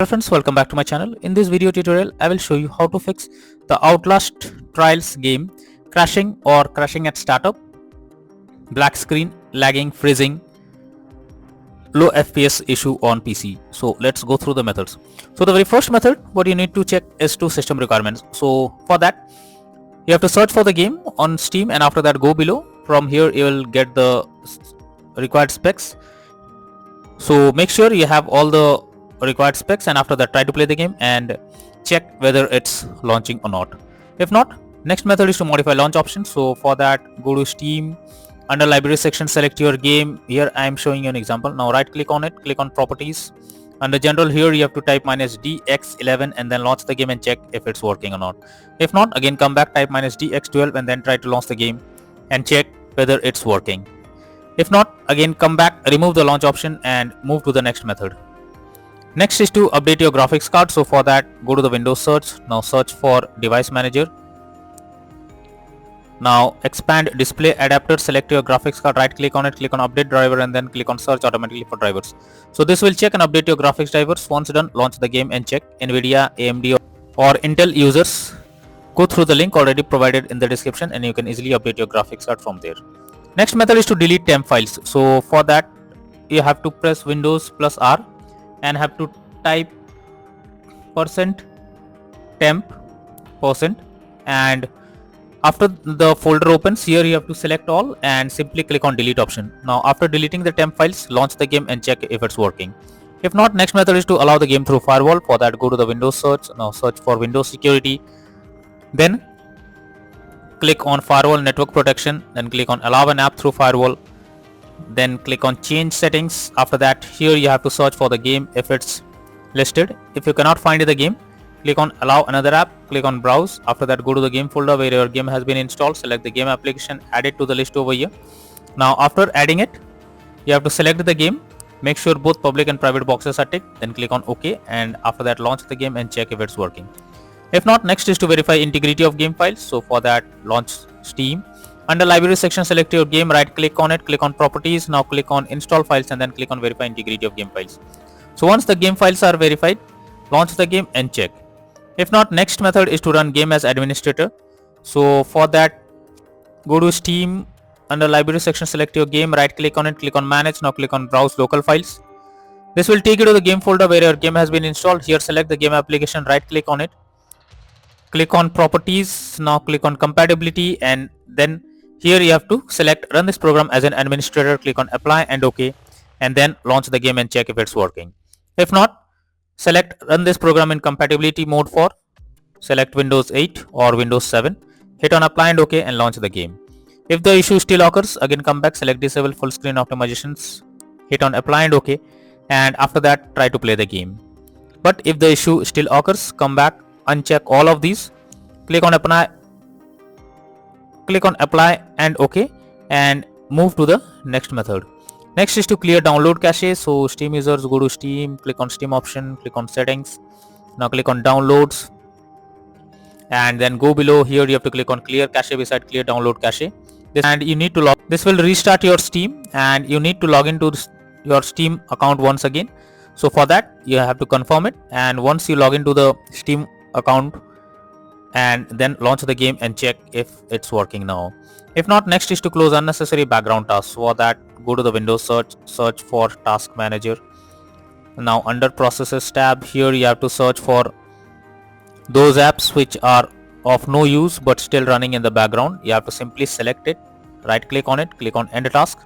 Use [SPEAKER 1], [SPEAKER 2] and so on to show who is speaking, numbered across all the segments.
[SPEAKER 1] Hello friends, welcome back to my channel. In this video tutorial, I will show you how to fix the Outlast Trials game crashing at startup, black screen, lagging, freezing, low FPS issue on PC. So let's go through the methods. So the very first method, what you need to check is to system requirements. So for that, you have to search for the game on Steam and after that go below. From here you will get the required specs. So make sure you have all the required specs and after that try to play the game and check whether it's launching or not. If not, next method is to modify launch option. So for that, go to Steam, under library section select your game. Here I am showing you an example. Now right click on it, click on properties. Under general, here you have to type -dx11 and then launch the game and check if it's working or not. If not, again come back, type -dx12 and then try to launch the game and check whether it's working. If not, again come back, remove the launch option and move to the next method. Next is to update your graphics card. So for that, go to the Windows search. Now search for device manager. Now expand display adapter, select your graphics card, right click on it, click on update driver and then click on search automatically for drivers. So this will check and update your graphics drivers. Once done, launch the game and check. NVIDIA, AMD or Intel users, go through the link already provided in the description and you can easily update your graphics card from there. Next method is to delete temp files. So for that, you have to press Windows plus R and have to type %temp% and after the folder opens, here you have to select all and simply click on delete option. Now after deleting the temp files, launch the game and check if it's working. If not, next method is to allow the game through firewall. For that, go to the Windows search. Now search for Windows security, then click on firewall network protection, then click on allow an app through firewall, then click on change settings. After that, here you have to search for the game if it's listed. If you cannot find the game, click on allow another app, click on browse. After that, go to the game folder where your game has been installed, select the game application, add it to the list over here. Now after adding it, you have to select the game, make sure both public and private boxes are ticked, then click on OK and after that launch the game and check if it's working. If not, next is to verify integrity of game files. So for that, launch Steam. Under library section, select your game, right click on it, click on properties. Now click on install files and then click on verify integrity of game files. So once the game files are verified, launch the game and check. If not, next method is to run game as administrator. So for that, go to Steam, under library section select your game, right click on it, click on manage. Now click on browse local files. This will take you to the game folder where your game has been installed. Here select the game application, right click on it, click on properties. Now click on compatibility and then here you have to select run this program as an administrator, click on apply and OK and then launch the game and check if it's working. If not, select run this program in compatibility mode for select Windows 8 or Windows 7, hit on apply and OK and launch the game. If the issue still occurs, again come back, select disable full screen optimizations, hit on apply and OK and after that try to play the game. But if the issue still occurs, come back, uncheck all of these, click on apply and OK and move to the next method. Next is to clear download cache. So Steam users, go to Steam, click on Steam option, click on settings. Now click on downloads and then go below. Here you have to click on clear cache beside clear download cache. And you need to log. This will restart your Steam and you need to log into your Steam account once again. So for that, you have to confirm it and once you log into the Steam account and then launch the game and check if it's working now. If not, next is to close unnecessary background tasks. For that, go to the Windows search for task manager. Now under processes tab, here you have to search for those apps which are of no use but still running in the background. You have to simply select it, right click on it, click on end task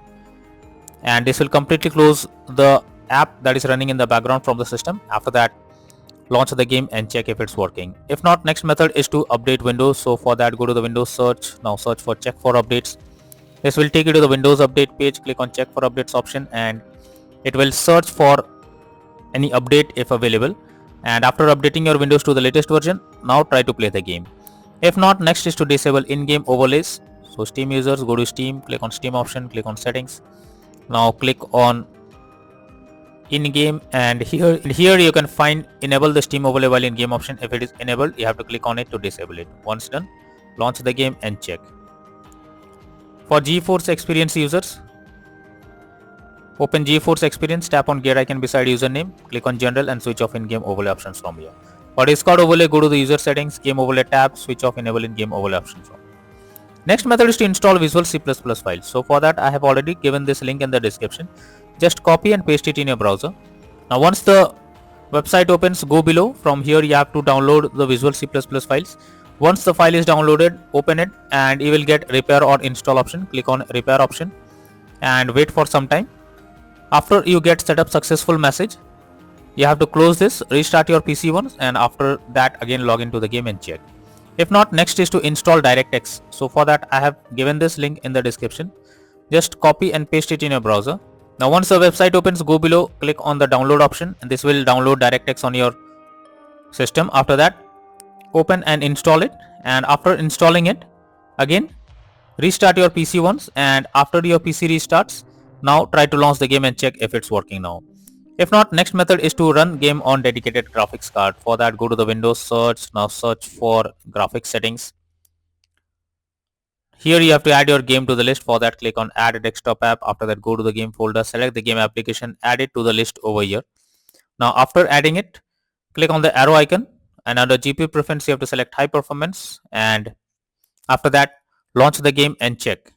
[SPEAKER 1] and this will completely close the app that is running in the background from the system. After that, launch the game and check if it's working. If not, next method is to update Windows. So for that, go to the Windows search. Now search for check for updates. This will take you to the Windows update page. Click on check for updates option and it will search for any update if available. And after updating your Windows to the latest version, now try to play the game. If not, next is to disable in-game overlays. So Steam users, go to Steam, click on Steam option, click on settings. Now click on in-game and here you can find enable the Steam overlay while in-game option. If it is enabled, you have to click on it to disable it. Once done, launch the game and check. For GeForce Experience users, Open GeForce Experience, tap on gear icon beside username, click on general and switch off in-game overlay options from here. For Discord overlay, go to the user settings, game overlay tab, switch off enable in-game overlay options from. Next method is to install Visual C++ files. So for that I have already given this link in the description. Just copy and paste it in your browser. Now once the website opens, go below. From here you have to download the Visual C++ files. Once the file is downloaded, open it and you will get repair or install option. Click on repair option and wait for some time. After you get setup successful message, you have to close this, restart your PC once, and after that again log into the game and check. If not, next is to install DirectX. So for that I have given this link in the description. Just copy and paste it in your browser. Now once the website opens, go below, click on the download option and this will download DirectX on your system. After that, open and install it, and after installing it, again restart your PC once, and after your PC restarts, now try to launch the game and check if it's working now. If not, next method is to run game on dedicated graphics card. For that, go to the Windows search. Now search for graphics settings. Here you have to add your game to the list. For that, click on add a desktop app. After that, go to the game folder, select the game application, add it to the list over here. Now after adding it, click on the arrow icon, and under GPU preference you have to select high performance, and after that launch the game and check.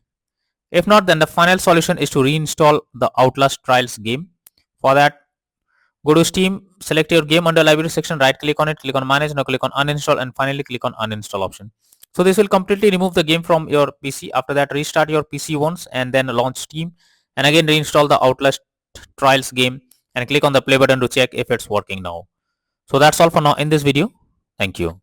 [SPEAKER 1] If not, then the final solution is to reinstall the Outlast Trials game. For that, go to Steam, select your game under library section, right click on it, click on manage, now click on uninstall, and finally click on uninstall option. So this will completely remove the game from your PC. After that, restart your PC once and then launch Steam and again reinstall the Outlast Trials game and click on the play button to check if it's working now. So that's all for now in this video. Thank you.